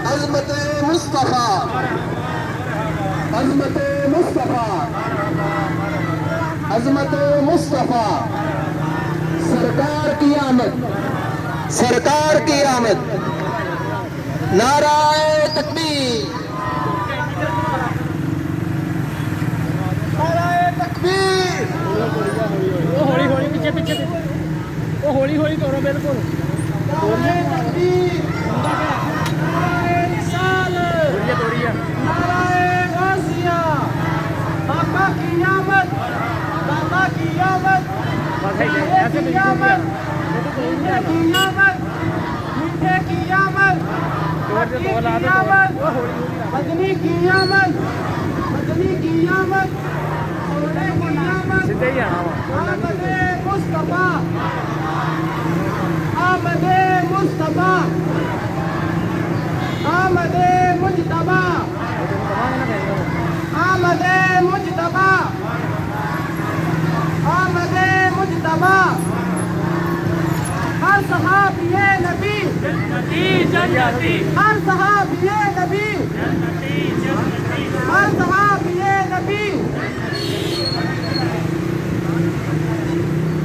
عظمت مصطفیٰ، عظمت مصطفیٰ، عظمت مصطفیٰ، سرکار کی آمد، سرکار کی آمد، نعرہ تکبیر، نعرہ تکبیر، ہولی ہولی پیچھے پیچھے وہ ہولی ہولی توڑو بالکل نعرہ تکبیر، نعرہ رسالت، نعرہ غازیہ، آقا کی آمد، دادا کی آمد، پیارے کی آمد، میٹھے کی آمد، میٹھے کی آمد، مکی کی آمد، مدنی کی آمد، مدنی کی آمد، سونے کی آمد، آمد مصطفیٰ، آمد مصطفیٰ، آمد مجتبیٰ، آمد مجتبیٰ، آمد مجتبیٰ، ہر صحابی نبی جنتی جنتی ہر صحابی نبی جنتی جنتی ہر صحابی نبی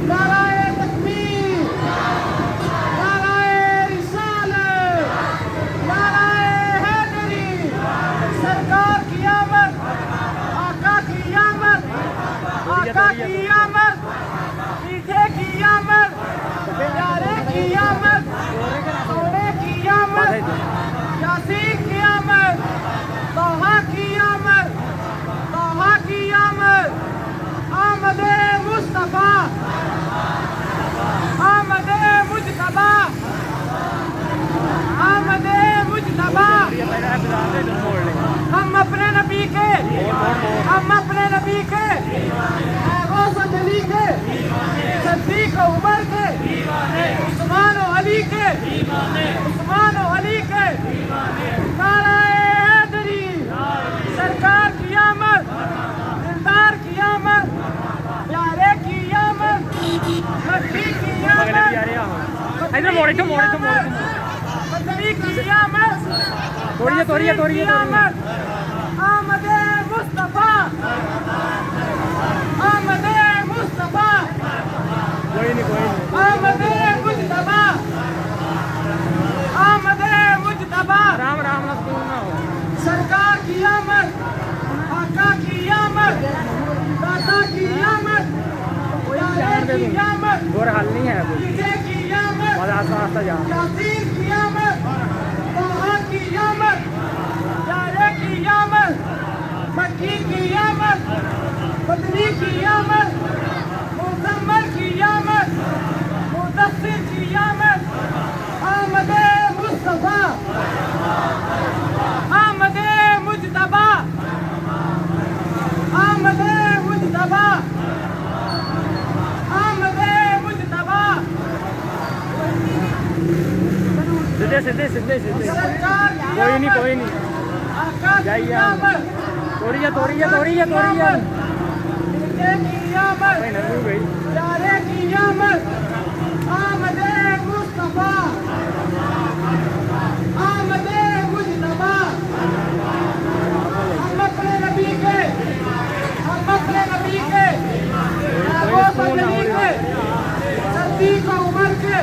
نعرہ تکبیر، نعرہ رسالت، نعرہ حیدری، سرکار کی آمد، آقا کی آمد، آقا کی آمد، میٹھے کی آمد، پیارے کی آمد، سونے کی آمد، یاسین کی آمد، طہ کی آمد، طہ کی آمد، آمد مصطفیٰ، آمد مجتبیٰ، آمد مجتبیٰ، ہم اپنے نبی کے، ہم اپنے نبی کے، غوث علی کے، صدیق عمر کے، عثمان و علی کے، عثمان و علی کے، نعرہ حیدری، سرکار کی آمد، دلدار کی آمد، پیارے کی آمد، مکی کی آمد، مدنی کی آمد، یاسین کی آمد، آمد مصطفیٰ، آمد مصطفیٰ، آمد مجتبیٰ، آمد مجتبیٰ، رام رام رسول نہ ہو سرکار کی آمد، آقا کی آمد، دادا کی آمد، پیارے کی آمد، دور حل نہیں ہے کوئی میٹھے کی آمد، بس آستہ آستہ جا یاسین کی آمد، طہ کی آمد، پیارے کی آمد، مکی کی آمد، مدنی کی آمد، مزمل کی آمد، مدثر کی آمد، آمد مصطفیٰ، آمد مجتبیٰ، آمد مجتبیٰ، آمد مجتبیٰ، سیدھے سیدھے سیدھے سیدھے سرکار کی کوئی نہیں آمد، کوئی نہیں آقا کی جائیے آمد، توڑیے توڑیے توڑیے توڑیے میٹھے کی آمد، نظر گئی پیارے کی آمد، آمد مصطفیٰ، آمد مجتبیٰ، ہم اپنے نبی کے، ہم اپنے نبی کے، غوث علی کے، صدیق عمر کے،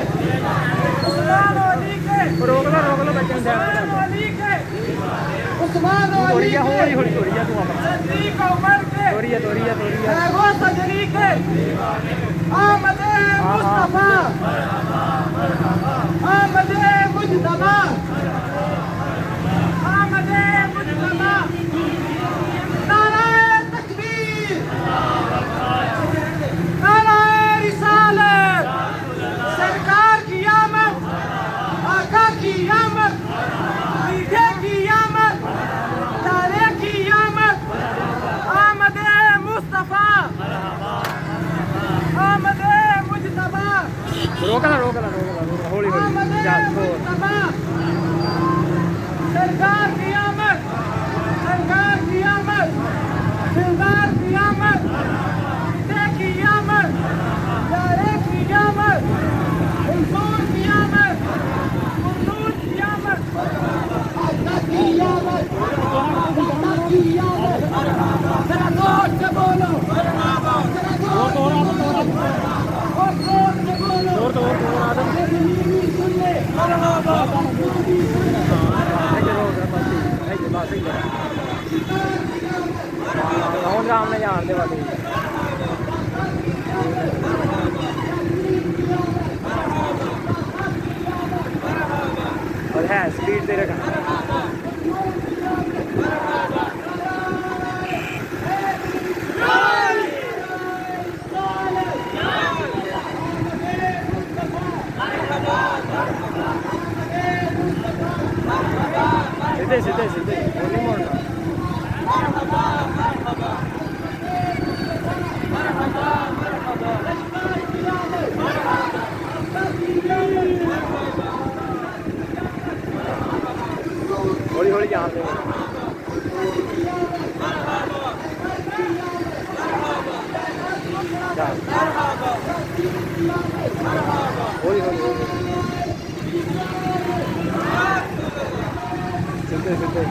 عثمان و علی کے، روک لو بچے عثمان و علی کے، عثمان و علی کے، ہولی ہولی توڑیے تو صدیق عمر کے، توڑیے توڑیے توڑیے غوث علی کے، آمد مصطفیٰ، آمد مجتبیٰ، آمد مجتبیٰ، نعرہ تکبیر، نعرہ رسالت، سرکار کی آمد، آقا کی آمد، میٹھے کی آمد، پیارے کی آمد، آمد مصطفیٰ، آمد مجتبیٰ، روکنا ہولی آمد ہولی جا مجتبیٰ، سرکار کی آمد، سرکار کی آمد، دلدار کی آمد، میٹھے کی آمد، ذرا زور سے بولو اور زور سے بولو سن لے رام نے جان دے والی اور ہے سپیڈ سے رکھنا سیدھے نہیں موڑنا ہولی ہولی جان دے ہولی ہولی سیدھے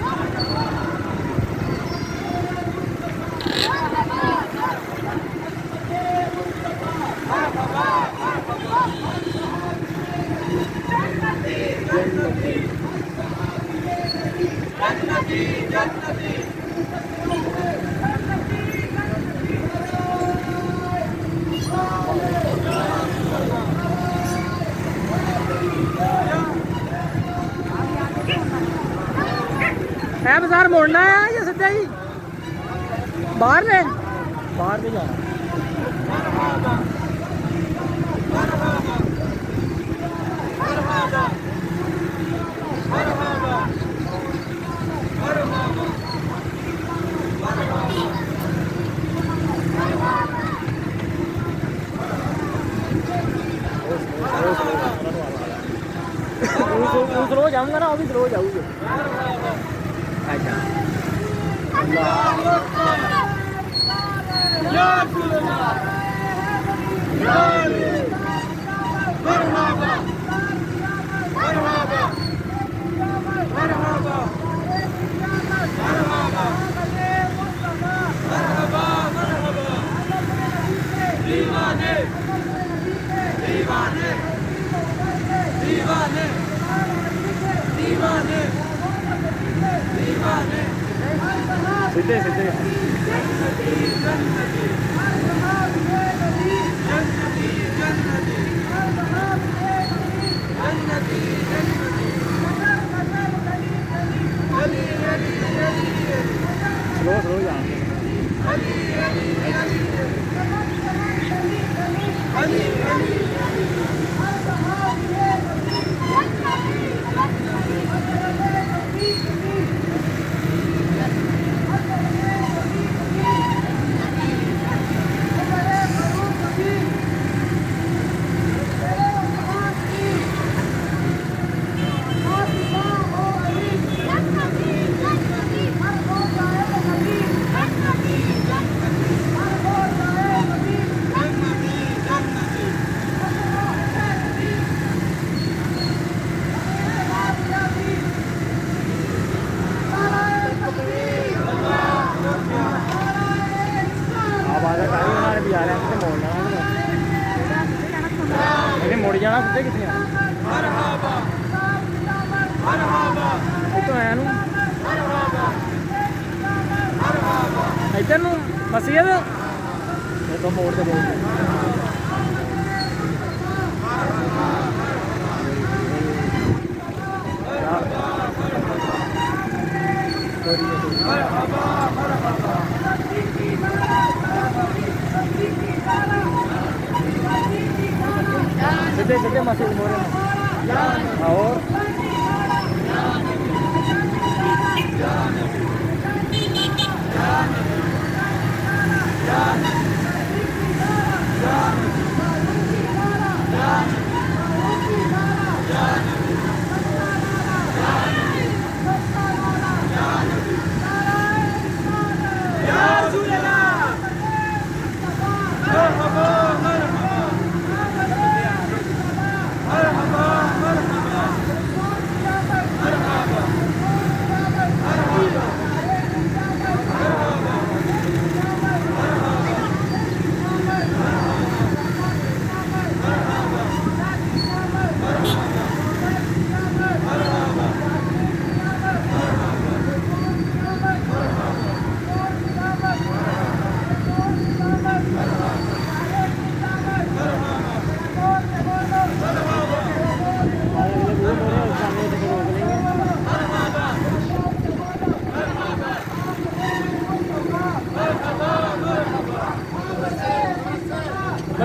ہے بازار موڑنا ہے یا سیدھا ہی باہر نے جانا سلو جاؤں گا نا وہ بھی سلو جاؤ گے سیدھے سلو جان مڑ جانا کتنے کتنے تو ہے ادھر مسیت تو موڑ تو بول سیدھے مسجد ہو رہے ہیں اور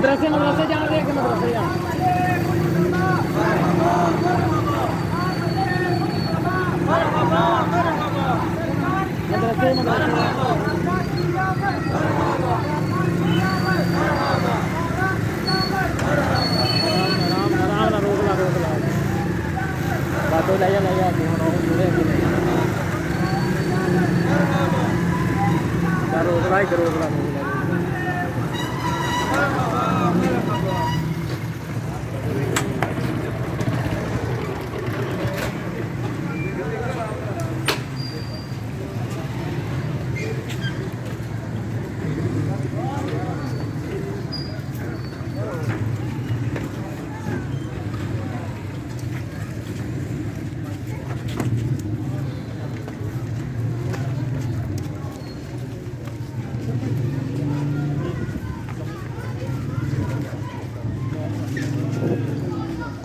مدرسے جان دے کہ مدرسے جان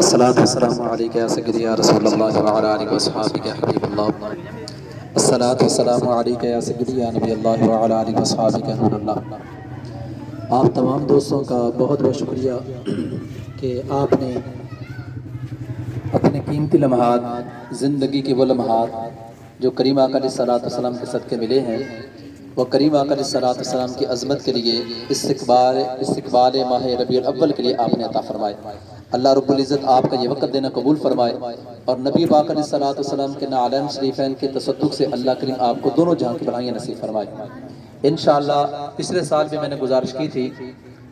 الصلاة والسلام عليك يا سيدي يا رسول الله وعلى آله وصحابك يا حبيب الله. الصلاة والسلام عليك يا سيدي يا نبی اللہ وعلى آله وصحابك يا نور اللہ. آپ تمام دوستوں کا بہت بہت شکریہ کہ آپ نے اپنے قیمتی لمحات، زندگی کے وہ لمحات جو کریم آقا علیہ الصلوۃ والسلام کے صدقے ملے ہیں، وہ کریم آقا علیہ الصلوۃ والسلام کی عظمت کے لیے استقبال ماہ ربیع الاول کے لیے آپ نے عطا فرمائے. اللہ رب العزت آپ کا یہ وقت دینا قبول فرمائے اور نبی پاک علیہ الصلوۃ والسلام کے نعلین شریفین کے تصدق سے اللہ کریم آپ کو دونوں جہاں کی بھلائیاں نصیب فرمائے. انشاءاللہ پچھلے سال بھی میں نے گزارش کی تھی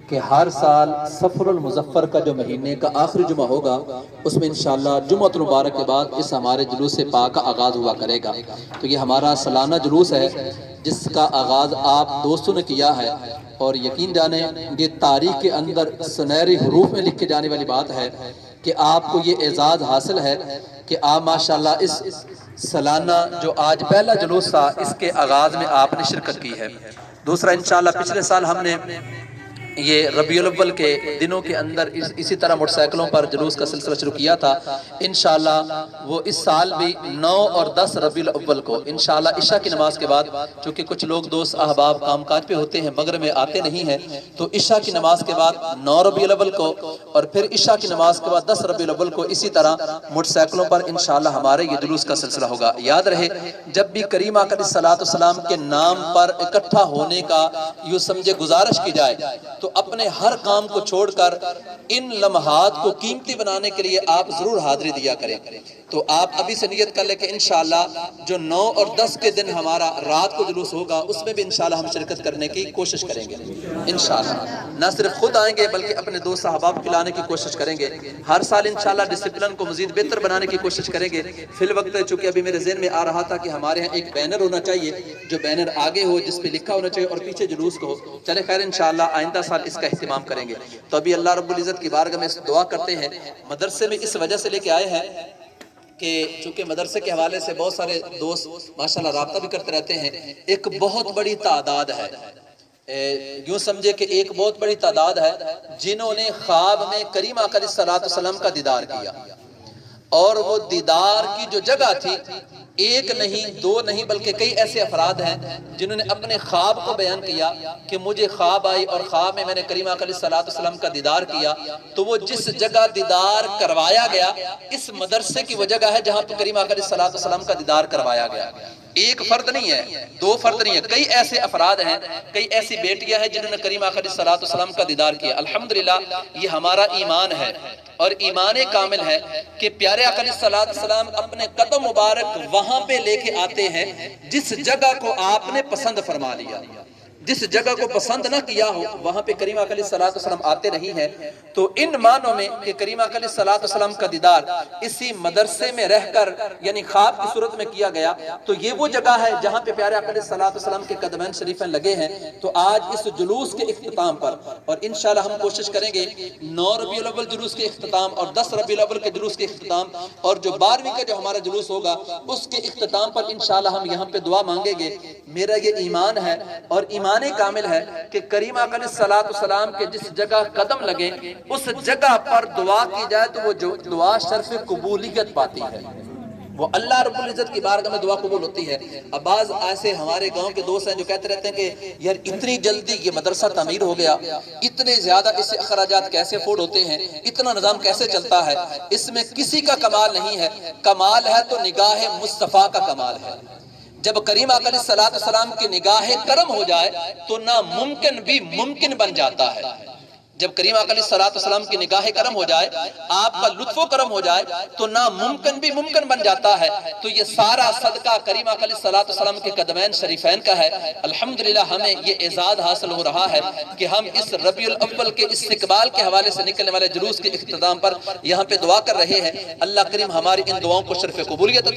کہ ہر سال صفر المظفر کا جو مہینے کا آخری جمعہ ہوگا اس میں انشاءاللہ جمعۃ المبارک کے بعد اس ہمارے جلوس پاک کا آغاز ہوا کرے گا. تو یہ ہمارا سالانہ جلوس ہے جس کا آغاز آپ دوستوں نے کیا ہے اور یقین جانیں یہ تاریخ کے اندر سنہری حروف میں لکھے جانے والی بات ہے کہ آپ کو یہ اعزاز حاصل ہے کہ آپ ماشاءاللہ اس سالانہ جو آج پہلا جلوس تھا اس کے آغاز میں آپ نے شرکت کی ہے. دوسرا انشاءاللہ پچھلے سال ہم نے یہ ربیع الاول کے دنوں کے اندر اسی طرح موٹر سائیکلوں پر جلوس کا سلسلہ شروع کیا تھا. انشاءاللہ وہ اس سال بھی 9 اور 10 ربیع الاول کو انشاءاللہ عشاء کی نماز کے بعد، چونکہ کچھ لوگ دوست احباب کام کاج پہ ہوتے ہیں مغرب میں آتے نہیں ہیں، تو عشاء کی نماز کے بعد 9 ربیع الاول کو اور پھر عشاء کی نماز کے بعد 10 ربیع الاول کو اسی طرح موٹر سائیکلوں پر انشاءاللہ ہمارے یہ جلوس کا سلسلہ ہوگا. یاد رہے جب بھی کریم آقا علیہ الصلوۃ والسلام کے نام پر اکٹھا ہونے کا یوں سمجھے گزارش کی جائے تو اپنے ہر کام کو چھوڑ کر ان لمحات کو قیمتی بنانے کے لیے آپ ضرور حاضری دیا کریں. تو آپ ابھی سے نیت کر لیں کہ انشاءاللہ جو 9 اور 10 کے دن ہمارا رات کو جلوس ہوگا اس میں بھی انشاءاللہ ہم شرکت کرنے کی کوشش کریں گے. انشاءاللہ نہ صرف خود آئیں گے بلکہ اپنے دوست احباب کو لانے کی کوشش کریں گے. ہر سال انشاءاللہ ڈسپلن کو مزید بہتر بنانے کی کوشش کریں گے. فی الوقت چونکہ ابھی میرے ذہن میں آ رہا تھا کہ ہمارے ہاں ایک بینر ہونا چاہیے، جو بینر آگے ہو جس پہ لکھا ہونا چاہیے اور پیچھے جلوس کو ہو. چلے خیر انشاءاللہ آئندہ سال اس کا اہتمام کریں گے. تو ابھی اللہ رب العزت کی بارگاہ میں دعا کرتے ہیں. مدرسے میں اس وجہ سے لے کے آئے ہیں کہ چونکہ مدرسے کے حوالے سے بہت سارے دوست ماشاءاللہ رابطہ بھی کرتے رہتے ہیں. ایک بہت بڑی تعداد ہے، یوں سمجھے کہ ایک بہت بڑی تعداد ہے جنہوں نے خواب میں کریم آقا علیہ الصلوۃ والسلام کا دیدار کیا، اور وہ دیدار کی جو جگہ تھی ایک نہیں دو نہیں بلکہ کئی ایسے افراد ہیں جنہوں نے اپنے خواب کو بیان کیا کہ مجھے خواب آئی اور خواب میں نے کریم آقا علیہ الصلوۃ والسلام کا دیدار کیا. تو وہ جس جگہ دیدار کروایا گیا اس مدرسے کی وہ جگہ ہے جہاں پہ کریم آقا علیہ الصلوۃ والسلام کا دیدار کروایا گیا. ایک فرد نہیں ہے، دو فرد نہیں ہے، کئی ایسے افراد ہیں، کئی ایسی بیٹیاں ہیں جنہوں نے کریم آقا علیہ الصلوۃ والسلام کا دیدار کیا. الحمدللہ یہ ہمارا ایمان ہے اور ایمان کامل ہے کہ پیارے آقا علیہ الصلوۃ والسلام اپنے قدم مبارک وہاں پہ لے کے آتے ہیں جس جگہ کو آپ نے پسند فرما لیا. جس جگہ کو پسند نہ کیا ہو وہاں پہ کریم آقا علیہ الصلوۃ والسلام آتے نہیں ہیں. تو ان معنوں میں کہ کریم آقا علیہ الصلوۃ والسلام کا دیدار اسی مدرسے میں رہ کر یعنی خواب کی صورت میں کیا گیا، تو یہ وہ جگہ ہے جہاں پہ پیارے آقا علیہ الصلوۃ والسلام کے قدمین شریفین لگے ہیں. تو آج اس جلوس کے اختتام پر اور انشاءاللہ ہم کوشش کریں گے 9 ربیع الاول جلوس کے اختتام اور 10 ربیع الاول کے جلوس کے اختتام اور جو 12ویں کا جو ہمارا جلوس ہوگا اس کے اختتام پر انشاءاللہ ہم یہاں پہ دعا مانگیں گے. میرا یہ ایمان ہے اور ایمان کامل ہے کہ کریم آقا علیہ الصلوۃ والسلام کے جس جگہ قدم لگے اس جگہ پر دعا کی جائے تو وہ جو دعا شرف قبولیت پاتی ہے. وہ اللہ رب العزت کی بارگاہ میں دعا قبول ہوتی ہے۔ اب بعض ایسے ہمارے گاؤں کے دوست ہیں جو کہتے رہتے ہیں کہ یار اتنی جلدی یہ مدرسہ تعمیر ہو گیا، اتنے زیادہ اس سے اخراجات کیسے افورڈ ہوتے ہیں، اتنا نظام کیسے چلتا ہے؟ اس میں کسی کا کمال نہیں ہے، کمال ہے تو نگاہ مصطفیٰ کا کمال ہے۔ جب کریم آقا علیہ السلام کی نگاہ کرم ہو جائے تو ناممکن بھی ممکن بن جاتا ہے۔ جب کریم آقا علیہ السلام کی نگاہ کرم ہو جائے، آپ کا لطف و کرم ہو جائے تو ناممکن بھی ممکن بن جاتا ہے۔ تو یہ سارا صدقہ کریم آقا علیہ السلام کے قدمین شریفین کا ہے۔ الحمدللہ ہمیں یہ اعزاز حاصل ہو رہا ہے کہ ہم اس ربیع الاول کے استقبال کے حوالے سے نکلنے والے جلوس کے اختتام پر یہاں پہ دعا کر رہے ہیں۔ اللہ کریم ہماری ان دعاؤں کو شرف قبولیت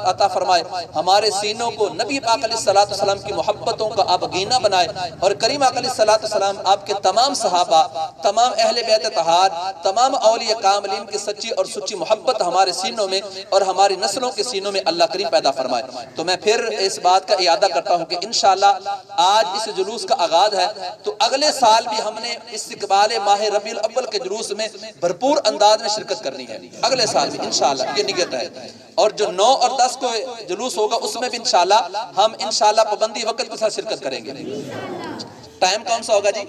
عطا فرمائے، ہمارے سینوں کو نبی پاک علیہ السلام کی محبتوں کا آبگینہ بنائے، اور کریم آقا علیہ السلام آپ کے تمام صحابہ، تمام اہل بیت طہار، تمام اولیاء کاملین کی سچی اور سچی محبت ہمارے سینوں میں اور ہماری نسلوں کے سینوں میں اللہ کریم پیدا فرمائے۔ تو میں پھر اس بات کا اعادہ کرتا ہوں کہ انشاءاللہ آج اس جلوس کا آغاز ہے، تو اگلے سال بھی ہم نے استقبال ماہ ربیع الاول کے جلوس میں بھرپور انداز میں شرکت کرنی ہے، اگلے سال بھی انشاءاللہ یہ نیت ہے۔ اور جو 9 اور 10 کو جلوس ہوگا اس میں بھی انشاءاللہ ہم انشاءاللہ پابندی وقت کے ساتھ شرکت کریں گے۔ ٹائم کون سا ہوگا جی؟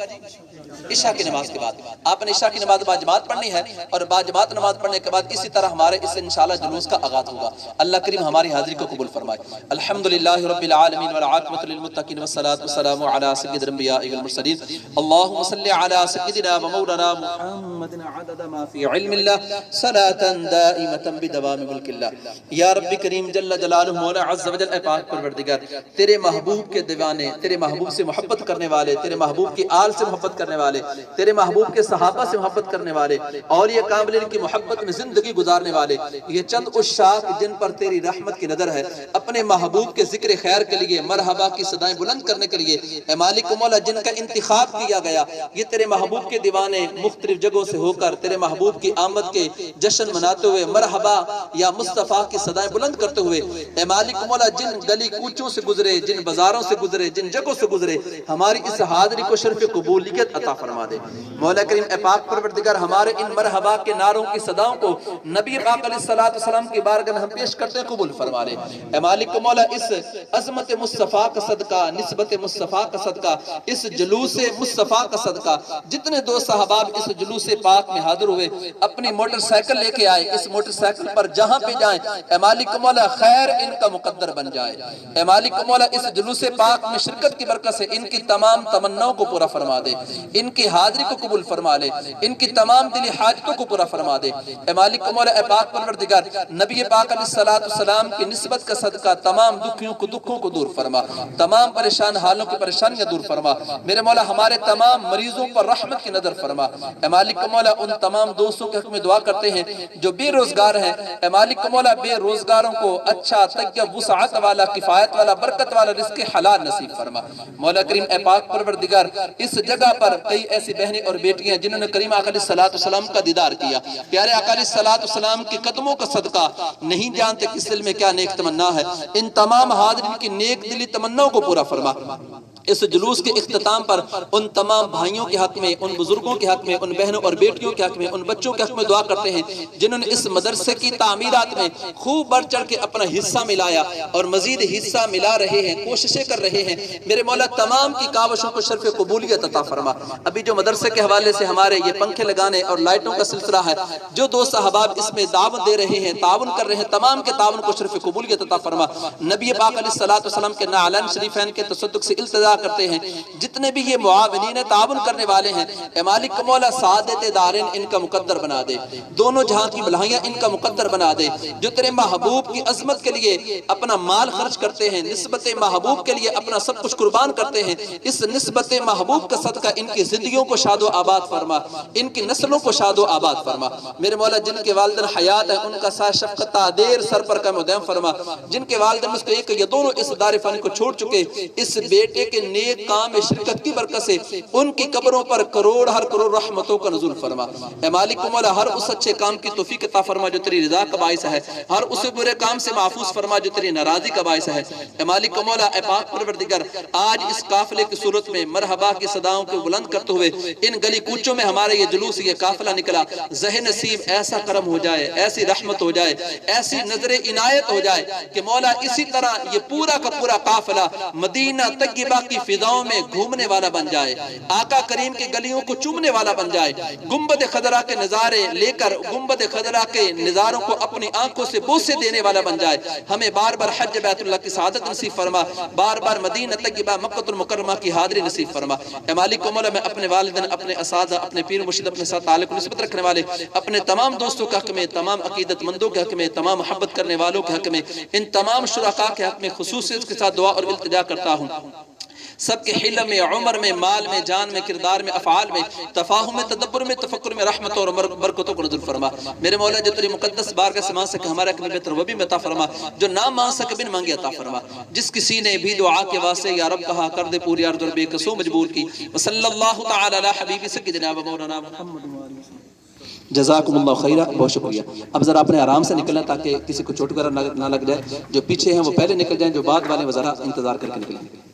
عشاء کی نماز کے بعد۔ آپ نے عشاء کی نماز با جماعت پڑھنی ہے، اور با جماعت نماز پڑھنے کے بعد اسی طرح ہمارے اس انشاءاللہ جلوس کا آغاز ہوگا۔ اللہ کریم ہماری حاضری کو قبول فرمائے۔ الحمدللہ رب العالمین والعاقبۃ للمتقین والصلاۃ والسلام علی سید الانبیاء والمرسلین اللهم صل علی سیدنا ومولانا محمد عدد ما فی علم اللہ صلاۃ دائمۃ بدوام ملک اللہ۔ یا رب کریم جل جلالہ مولا عز وجل، اے پاک پروردگار، تیرے محبوب کے دیوانے، تیرے محبوب سے محبت کرنے والے، تیرے محبوب کی آل سے محبت کرنے والے، تیرے محبوب کے صحابہ سے محبت کرنے والے، اور یہ کاملین کی محبت میں زندگی گزارنے والے، یہ چند عشاق جن پر تیری رحمت کی نظر ہے، اپنے محبوب کے ذکر خیر کے لیے مرحبا کی صدائیں بلند کرنے کے لیے اے مالک مولا جن کا انتخاب کیا گیا، یہ تیرے محبوب کے دیوانے مختلف جگہوں سے ہو کر تیرے محبوب کی آمد کے جشن مناتے ہوئے مرحبا یا مصطفیٰ کی صدائیں بلند کرتے ہوئے اے مالک مولا جن گلی کوچوں سے گزرے، جن بازاروں سے گزرے، جن جگہوں سے گزرے، ہماری اس حاضری کو شرف قبولیت عطا فرما دے۔ مولا کریم اے پاک پروردگار، ہمارے ان مرحبا کے نعروں کی صداؤں کو نبی پاک علیہ السلام کی بارگاہ میں ہم پیش کرتے ہیں، قبول فرما لے۔ اے مالک مولا اس عظمت مصطفیٰ کا صدقہ، نسبت مصطفیٰ کا صدقہ، اس جلوس مصطفیٰ کا صدقہ، جتنے دوست احباب اس جلوس پاک میں حاضر ہوئے، اپنی موٹر سائیکل لے کے آئے، اس موٹر سائیکل پر جہاں پہ جائیں اے مالک مولا خیر ان کا مقدر بن جائے۔ اے مالک مولا اس جلوس پاک میں شرکت کی برکت سے ان کی تمام تمناؤں کو پورا فرما دے، ان کی حاضری کو قبول فرما لے، ان کی تمام دلی حاجتوں کو پورا فرما دے۔ اے مالک مولا اے پاک پروردگار، نبی پاک علیہ السلام کی نسبت کا صدقہ تمام دکھوں کو دور فرما، تمام پریشان حالوں کی پریشانیاں دور فرما۔ میرے مولا ہمارے تمام مریضوں پر رحمت کی نظر فرما۔ اے مالک مولا ان تمام دوستوں کے حق میں دعا کرتے ہیں جو بے روزگار ہیں، اے مالک مولا بے روزگاروں کو اچھا طیب وسعت والا، کفایت والا، برکت والا رزق حلال نصیب فرما۔ مولا کریم اے پاک پروردگار، اس جگہ پر کئی ایسی بہنیں اور بیٹیاں جنہوں نے کریم آقا علیہ السلام کا دیدار کیا، پیارے آقا علیہ السلام کے قدموں کا صدقہ، نہیں جانتے کس دل میں کیا نیک تمنا ہے، ان تمام حاضرین کی نیک دلی تمناؤں کو پورا فرما۔ اس جلوس کے اختتام پر ان تمام بھائیوں کے حق میں، ان بزرگوں کے حق میں، ان بہنوں اور بیٹیوں کے حق میں، ان بچوں کے حق میں دعا کرتے ہیں جنہوں نے اس مدرسے کی تعمیرات میں خوب بڑھ چڑھ کے اپنا حصہ ملایا اور مزید حصہ ملا رہے ہیں، کوششیں کر رہے ہیں۔ میرے مولا تمام کی کاوشوں کو شرف قبولیت عطا فرما۔ ابھی جو مدرسے کے حوالے سے ہمارے یہ پنکھے لگانے اور لائٹوں کا سلسلہ ہے، جو دوست احباب اس میں دعوت دے رہے ہیں، تعاون کر رہے ہیں، تمام کے تعاون کو شرف قبولیت عطا فرما۔ نبی پاک علیہ السلام کے نعلین شریفین کے تصدق سے التجا کرتے ہیں، جتنے بھی یہ معاونین تعاون کرنے والے ہیں، اے مالک مولا سعادت دارین ان کا مقدر بنا دے، دونوں جہاں کی بھلائیاں ان کا مقدر بنا دے۔ جو تیرے محبوب کی عظمت کے لیے اپنا مال خرچ کرتے ہیں، نسبت محبوب کے لیے اپنا سب کچھ قربان کرتے ہیں، اس نسبت محبوب کا صدقہ ان کی زندگیوں کو شاد و آباد فرما، ان کی نسلوں کو شاد و آباد فرما۔ میرے مولا جن کے والدین حیات ہیں ان کا سایہ شفقت تعدیر سر پر قائم و دائم فرما۔ جن کے والدین اس کو ایک یا دونوں اس دار فانی کو چھوڑ چکے، اس بیٹے کے نیک کام میں شرکت کی برکت سے ان کی قبروں پر کروڑ ہر کروڑ رحمتوں کا نزول فرما۔ اے مالک و مولا ہر اس اچھے کام کی توفیق عطا فرما جو تیری رضا کا باعث ہے، ہر اس برے کام سے محفوظ فرما جو تیری ناراضی کا باعث ہے۔ اے مالک و مولا اے پاک پروردگار آج اس قافلے کی صورت میں مرحبا کی صداؤں کو بلند کرتے ہوئے ان گلی کوچوں میں ہمارے یہ جلوس یہ قافلہ نکلا، ذہ نصیب ایسا کرم ہو جائے، ایسی رحمت ہو جائے، ایسی نظر عنایت ہو جائے کہ مولا اسی طرح یہ پورا کا پورا قافلہ مدینہ طیبہ کی فضاؤں میں گھومنے والا بن جائے، آقا کریم کی گلیوں کو چومنے والا بن جائے، گنبد خضرا کے نظارے لے کر گنبد خضرا کے نظاروں کو اپنی آنکھوں سے بوسے دینے والا بن جائے، ہمیں بار بار حج بیت اللہ کی سعادت نصیب فرما، بار بار مدینہ طیبہ مکہ المکرمہ کی حاضری نصیب فرما۔ اے مالک و مولا میں اپنے والدین، اپنے اساتذہ، اپنے پیر مرشد، اپنے ساتھ تعلق نسبت رکھنے والے اپنے تمام دوستوں کے حق میں، تمام عقیدت مندوں کے حق میں، تمام محبت کرنے والوں کے حق میں، ان تمام شرکاء کے حق میں خصوصیت کے ساتھ دعا اور التجا کرتا ہوں، سب کے حلم میں، عمر میں، مال میں، جان میں، کردار میں، افعال میں، تفاہم میں، تدبر میں، تفکر میں رحمت اور برکتوں کو نزول فرما۔ میرے مولا جو تیری مقدس بارگاہ سے مانگ سکے ہمارا کمی بہتر وہ بھی عطا فرما، جو نہ مانگ سکے بن مانگے عطا فرما۔ جس کسی نے بھی دعا کے واسطے یا رب کہا کر دے پوری عرض اور بے قصو مجبور کی۔ وصلی اللہ تعالی علی حبیبی سیدنا و مولانا محمد۔ جزاکم اللہ خیرہ، بہت شکریہ۔ اب ذرا اپنے آرام سے نکلنا تاکہ کسی کو چوٹ وغیرہ نہ لگ جائے، جو پیچھے ہیں وہ پہلے نکل جائیں، جو بعد والے وہ ذرا انتظار کر کے نکلیں۔